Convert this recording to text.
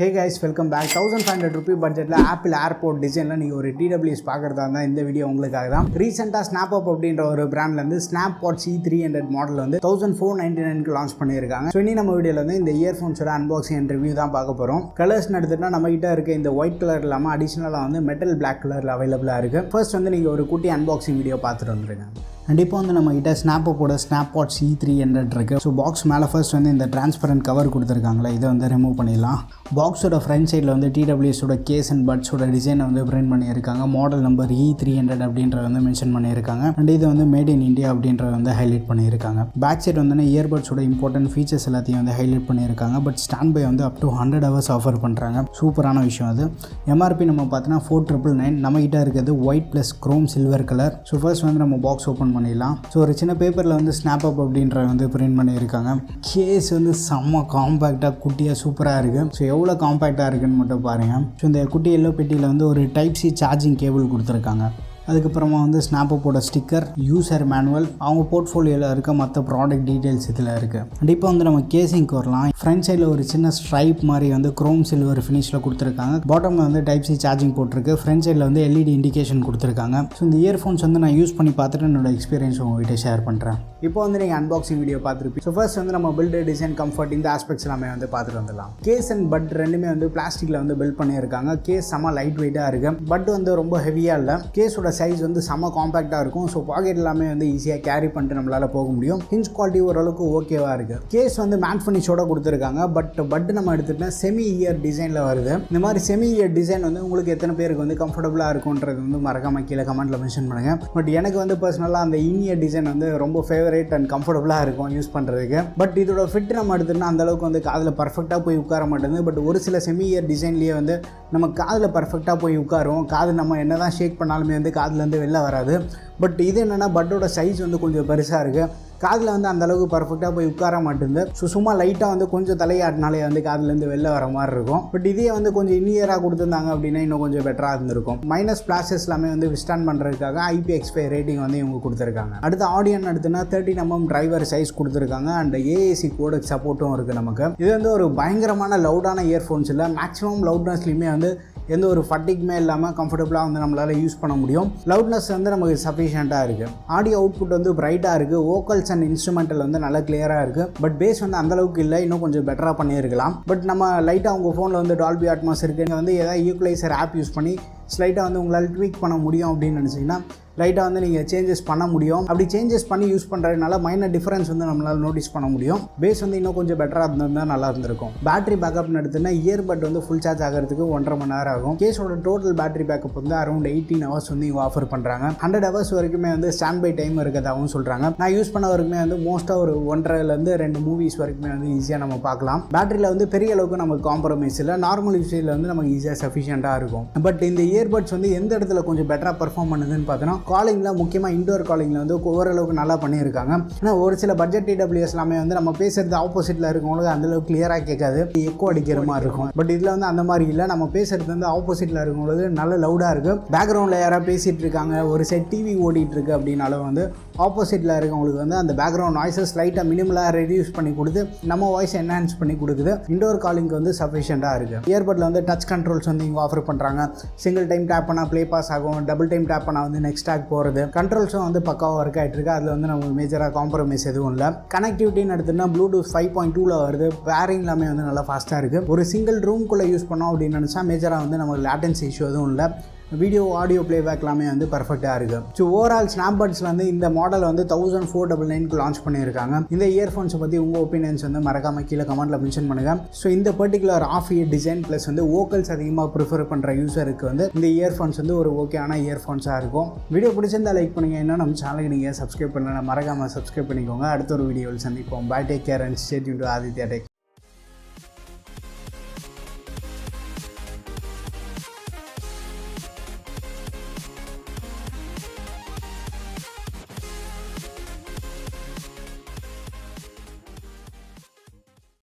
Hey guys, welcome back. 1500 rupee budget Apple Airpod design நீங்க ஒரு TWS பார்க்கறதா இருந்தா இந்த வீடியோ உங்களுக்காக தான். ரீசன்ட்டா Snapods அப்படின்ற ஒரு பிராண்ட்ல இருந்து Snapods E300 மாடல் வந்து 1499 க்கு லான்ச் பண்ணிருக்காங்க. சோ இனி நம்ம வீடியோல வந்து இந்த இயர்போன்ஸோட அன்பாக்சிங் அண்ட் ரிவ்யூ தான் பார்க்க போறோம். கலர்ஸ் எடுத்துட்டா நம்ம கிட்ட இருக்க இந்த ஒயிட் கலர் இல்லாம அடிஷனலா வந்து மெட்டல் Black கலர்ல அவேலபிளா இருக்கு. ஃபர்ஸ்ட் வந்து நீங்க ஒரு குட்டி அன்பாக்சிங் வீடியோ பார்த்துட்டு வந்துருங்க. அண்ட் இப்போ வந்து நம்ம கிட்ட Snapods E300 இருக்கு. ஸோ பாக்ஸ் மேலே ஃபர்ஸ்ட் வந்து இந்த டிரான்ஸ்பரண்ட் கவர் கொடுத்துருக்காங்களே இதை வந்து ரிமூவ் பண்ணிடலாம். பாக்ஸோட ஃப்ரண்ட் சைடில் வந்து TWSோட கேஸ் அண்ட் பட்ஸோட டிசைனை வந்து பிரிண்ட் பண்ணியிருக்காங்க. மாடல் நம்பர் E300 அப்படின்றத வந்து மென்ஷன் பண்ணியிருக்காங்க. அண்ட் இது வந்து மேட் இன் இந்தியா அப்படின்றத வந்து ஹைலைட் பண்ணியிருக்காங்க. பேக் சைட் வந்து இயர்பட்ஸோட இம்பார்ட்டன்ட் ஃபீச்சர்ஸ் எல்லாத்தையும் வந்து ஹைலைட் பண்ணியிருக்காங்க. பட் ஸ்டாண்ட் பை வந்து அப் டு 100 hours ஆஃபர் பண்ணுறாங்க. சூப்பரான விஷயம் அது. MRP நம்ம பார்த்தோன்னா 4999. நம்ம கிட்ட இருக்கிறது white plus Chrome silver colour. So first வந்து நம்ம பாக்ஸ் ஓப்பன் பண்ணிடலாம். ஸோ ஒரு சின்ன பேப்பரில் வந்து ஸ்னாப்அப் அப்படின்ற வந்து பிரிண்ட் பண்ணியிருக்காங்க. கேஸ் வந்து செம்ம காம்பேக்டாக குட்டியாக சூப்பராக இருக்குது. ஸோ எவ்வளோ காம்பேக்டாக இருக்குதுன்னு மட்டும் பாருங்கள். ஸோ இந்த குட்டி எல்லோ பெட்டியில் வந்து ஒரு டைப் சி சார்ஜிங் கேபிள் கொடுத்துருக்காங்க. அதுக்கப்புறமா வந்து ஸ்னாப்போட ஸ்டிக்கர், யூசர் மேனுவல், அவங்க போர்ட்ஃபோலியோவில் இருக்க மற்ற ப்ராடக்ட் டீட்டெயில்ஸ் இதில் இருக்குது. கண்டிப்பாக வந்து நம்ம கேசிங்க்கு வரலாம். ஃப்ரண்ட் சைடில் ஒரு சின்ன ஸ்ட்ரைப் மாதிரி வந்து க்ரோம் சில்வர் ஃபினிஷில் கொடுத்துருக்காங்க. பாட்டமில் வந்து டைப் சி சார்ஜிங் போட்டிருக்கு. ஃப்ரண்ட் சைடில் வந்து LED இண்டிகேஷன் கொடுத்துருக்காங்க. ஸோ இந்த இயர்ஃபோன்ஸ் வந்து நான் யூஸ் பண்ணி பார்த்துட்டு என்னோட எக்ஸ்பீரியன்ஸ் உங்கள்கிட்ட ஷேர் பண்ணுறேன். இப்போ வந்து நீங்கள் அன்பாக்சிங் வீடியோ பார்த்துருப்பீங்க. ஸோ ஃபர்ஸ்ட் வந்து நம்ம பில்டு, டிசைன், கம்ஃபர்ட் இந்த ஆஸ்பெக்ட்ஸ் எல்லாமே வந்து பார்த்துட்டு வந்துடலாம். கேஸ் அண்ட் பட் ரெண்டுமே வந்து பிளாஸ்டிக்கில் வந்து பில்ட் பண்ணியிருக்காங்க. கேஸ் செம்ம லைட் வெயிட்டாக இருக்குது. பட் வந்து ரொம்ப ஹெவியாக இல்லை. கேஸோட சைஸ் வந்து செம்ம காம்பேக்டாக இருக்கும். ஸோ பாக்கெட் எல்லாமே வந்து ஈஸியாக கேரி பண்ணிட்டு நம்மளால் போக முடியும். ஹிஞ்ச் குவாலிட்டி ஓரளவுக்கு ஓகேவாக இருக்குது. கேஸ் வந்து மேட் ஃபினிஷோட கொடுத்துருக்காங்க. பட் நம்ம எடுத்துகிட்டா செமி இயர் டிசைனில் வருது. இந்த மாதிரி செமி இயர் டிசைன் வந்து உங்களுக்கு எத்தனை பேருக்கு வந்து கம்ஃபர்டபுளாக இருக்குன்றது வந்து மறக்காம கீழே கமெண்ட்டில் மென்ஷன் பண்ணுங்கள். பட் எனக்கு வந்து பர்சனலாக அந்த இயர் டிசைன் வந்து ரொம்ப ஃபேவரேட் அண்ட் கம்ஃபர்டபுளாக இருக்கும் யூஸ் பண்ணுறதுக்கு. பட் இதோட ஃபிட் நம்ம எடுத்துகிட்டா அந்தளவுக்கு வந்து காதில் பர்ஃபெக்டாக போய் உட்கார மாட்டேங்குது. பட் ஒரு சில செமி இயர் டிசைன்லேயே வந்து நம்ம காதில் பர்ஃபெக்டாக போய் உட்காரும். காது நம்ம என்ன தான் ஷேக் பண்ணாலுமே வந்து காதுலேருந்து வெளில வராது. பட் இது என்னென்னா பட்டோட சைஸ் வந்து கொஞ்சம் பெருசாக இருக்குது. காதில் வந்து அந்தளவுக்கு பர்ஃபெக்டாக போய் உட்கார மாட்டேங்குது. ஸோ சும்மா லைட்டாக வந்து கொஞ்சம் தலையாட்டினாலே வந்து காதுலேருந்து வெளில வர மாதிரி இருக்கும். பட் இதே வந்து கொஞ்சம் இனியராக கொடுத்துருந்தாங்க அப்படின்னா இன்னும் கொஞ்சம் பெட்டராக இருந்திருக்கும். மைனஸ் ஃப்ளாஷஸ் எல்லாமே வந்து விஸ்டாண்ட் பண்ணுறதுக்காக IPX5 ரேட்டிங் வந்து இவங்க கொடுத்துருக்காங்க. அடுத்த ஆடியன் எடுத்துனா 13mm டிரைவர் சைஸ் கொடுத்துருக்காங்க. அண்ட் AAC கோடு சப்போர்ட்டும் இருக்குது நமக்கு. இது வந்து ஒரு பயங்கரமான லவுடான இயர்ஃபோன்ஸ் இல்லை. மேக்ஸிமம் லவுட்னஸ்லையுமே வந்து எந்த ஒரு ஃபட்டிக்குமே இல்லாமல் கம்ஃபர்டபுளாக வந்து நம்மளால் யூஸ் பண்ண முடியும். லவுட்னஸ் வந்து நமக்கு சஃபிஷியண்ட்டாக இருக்குது. ஆடியோ அவுட்புட் வந்து பிரைட்டாக இருக்குது. வோக்கல்ஸ் அண்ட் இன்ஸ்ட்ருமெண்டல் வந்து நல்லா கிளியராக இருக்குது. பட் பேஸ் வந்து அந்தளவுக்கு இல்லை, இன்னும் கொஞ்சம் பெட்டராக பண்ணியிருக்கலாம். பட் நம்ம லைட்டாக உங்கள் ஃபோனில் வந்து டால்பி அட்மாஸ் இருக்குது, வந்து ஏதாவது ஈக்குவலைசர் ஆப் யூஸ் பண்ணி ஸ்லைட்டாக வந்து உங்களால் ட்வீக் பண்ண முடியும் அப்படின்னு நினச்சிங்கன்னா லைட்டாக வந்து நீங்கள் சேஞ்சஸ் பண்ண முடியும். அப்படி சேஞ்சஸ் பண்ணி யூஸ் பண்ணுறதுனால மைனர் டிஃபரன்ஸ் வந்து நம்மளால் நோட்டீஸ் பண்ண முடியும். பேஸ் வந்து இன்னும் கொஞ்சம் பெட்டராக இருந்திருந்தால் நல்லா இருந்திருக்கும். பேட்டரி பேக்கப்னு எடுத்துன்னா இயர்பட் வந்து ஃபுல் சார்ஜ் ஆகிறதுக்கு 1.5 மணி நேரம் ஆகும். கேஸோட டோட்டல் பேட்டரி பேக்கப் வந்து அரௌண்ட் 18 hours வந்து இவங்க ஆஃபர் பண்ணுறாங்க. 100 hours வரைக்குமே வந்து ஸ்டாண்ட் பை டைம் இருக்கிறதாகவும் சொல்கிறாங்க. நான் யூஸ் பண்ண வரைக்குமே வந்து மோஸ்ட்டாக ஒரு 1.5 to 2 மூவிஸ் வரைக்குமே வந்து ஈஸியாக நம்ம பார்க்கலாம். பேட்டரியில் வந்து பெரிய அளவுக்கு நமக்கு காம்ப்ரமைஸ் இல்லை. நார்மல் யூசேஜில் வந்து நமக்கு ஈஸியாக சஃபிஷியண்ட்டாக இருக்கும். பட் இந்த இயர்பட்ஸ் வந்து எந்த இடத்துல கொஞ்சம் பெட்டராக பர்ஃபார்ம் பண்ணுதுன்னு பார்த்தோன்னா காலிங்கில், முக்கியமாக இண்டோர் காலிங்கில் வந்து ஓரளவுக்கு நல்லா பண்ணியிருக்காங்க. ஏன்னா ஒரு சில பட்ஜெட் TWS எல்லாமே வந்து நம்ம பேசுறது ஆப்போசிட்டில் இருக்கவங்களுக்கு அந்தளவுக்கு கிளியராக கேட்காது, எக்கோ அடிக்கிற மாதிரி இருக்கும். பட் இதில் வந்து அந்த மாதிரி இல்லை. நம்ம பேசுறது வந்து ஆப்போசிட்டில் இருக்கவங்களுக்கு நல்ல லவுடாக இருக்குது. பேக்ரவுண்டில் யாராவது பேசிகிட்டு இருக்காங்க, ஒரு சைட் டிவி ஓடிட்டு இருக்கு அப்படின்னாலும் வந்து ஆப்போசிட்டில் இருக்கவங்களுக்கு வந்து அந்த பேக்ரவுண்ட் நாய்ஸஸ் லைட்டாக மினிமலாக ரெடியூஸ் பண்ணி கொடுத்து நம்ம வாய்ஸ் என்ஹான்ஸ் பண்ணி கொடுக்குது. இண்டோர் காலிங்க்கு வந்து சஃபிஷியண்ட்டாக இருக்குது. இயர்பட்டில் வந்து டச் கண்ட்ரோல்ஸ் வந்து இவங்க ஆஃபர் பண்ணுறாங்க. சிங்கிள் டைம் டேப் பண்ணால் ப்ளே பாஸ் ஆகும். டபுள் டைம் டேப் பண்ணால் வந்து நெக்ஸ்ட் டாக் போகிறது. கண்ட்ரோல்ஸும் வந்து பக்காவாக ஒர்க் ஆகிட்டு இருக்கு. அதில் வந்து நம்ம மேஜராக காம்ப்ரமைஸ் எதுவும் இல்லை. கனெக்டிவிட்டின்னு எடுத்துன்னா ப்ளூடூத் 5.2 வருது. பேரிங் எல்லாமே வந்து நல்லா ஃபாஸ்ட்டாக இருக்குது. ஒரு சிங்கிள் ரூம்குள்ளே யூஸ் பண்ணோம் அப்படின்னு நினச்சா மேஜராக வந்து நமக்கு லேட்டன்சி இஷ்யூ எதுவும் இல்லை. வீடியோ ஆடியோ ப்ளேபேக் எல்லாமே வந்து பர்ஃபெக்டாக இருக்குது. ஸோ ஓவரால் ஸ்னாப்பட்ஸில் வந்து இந்த மாடல் வந்து 1499 லான்ச் பண்ணியிருக்காங்க. இந்த இயர்ஃபோன்ஸை பற்றி உங்கள் ஒப்பீனியன்ஸ் வந்து மறக்காமல் கீழே கமெண்ட்டில் மென்ஷன் பண்ணுங்கள். ஸோ இந்த particular of ear design plus வந்து வோக்கல்ஸ் அதிகமாக ப்ரிஃபர் பண்ணுற யூஸருக்கு வந்து இந்த இயர்ஃபோன்ஸ் வந்து ஒரு ஓகேயான இயர்ஃபோன்ஸாக இருக்கும். வீடியோ பிடிச்சிருந்தால் லைக் பண்ணுங்கள். இன்னும் நம்ம சேனலுக்கு நீங்கள் சப்ஸ்கிரைப் பண்ணலாம், மறக்காமல் சப்ஸ்கிரைப் பண்ணிக்கோங்க. அடுத்த ஒரு வீடியோவில் சந்திப்போம். Bye, take care and stay tuned to Aditya tech.